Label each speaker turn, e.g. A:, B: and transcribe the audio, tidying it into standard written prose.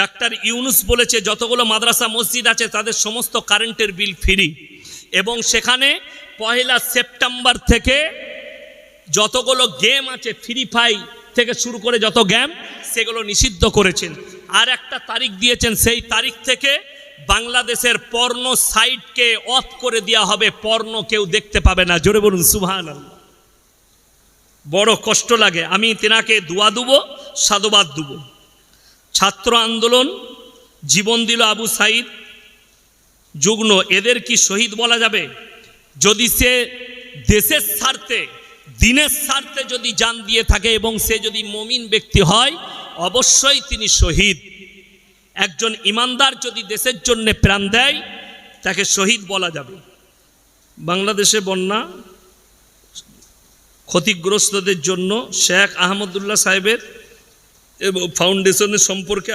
A: Doctor Yunus বলেছে যতগুলো মাদ্রাসা মসজিদ আছে তাদের সমস্ত কারেন্টের বিল ফ্রি, এবং সেখানে 1 সেপ্টেম্বর থেকে যতগুলো গেম আছে, ফ্রি ফায়ার থেকে শুরু করে যত গেম, সেগুলো নিষিদ্ধ করেছেন। আর একটা তারিখ দিয়েছেন, সেই তারিখ থেকে বাংলাদেশের পর্ন সাইটকে অফ করে দেওয়া হবে, পর্ন কেউ দেখতে পাবে না। জোরে বলুন সুবহানাল্লাহ। বড় কষ্ট লাগে। আমি তেনাকে দোয়া দেবো, সাধুবাদ দেবো। ছাত্র আন্দোলন জীবন দিল আবু সাইদ যুগ্ন, এদের কি শহীদ বলা যাবে? যদি সে দেশের স্বার্থে, দিনের স্বার্থে যদি জান দিয়ে থাকে এবং সে যদি মুমিন ব্যক্তি হয়, অবশ্যই তিনি শহীদ। একজন ইমানদার যদি দেশের জন্য প্রাণ দেয়, তাকে শহীদ বলা যাবে। বাংলাদেশে বন্যা ক্ষতিগ্রস্তদের জন্য শেখ আহমদুল্লাহ সাহেবের ফাউন্ডেশনের সম্পর্কে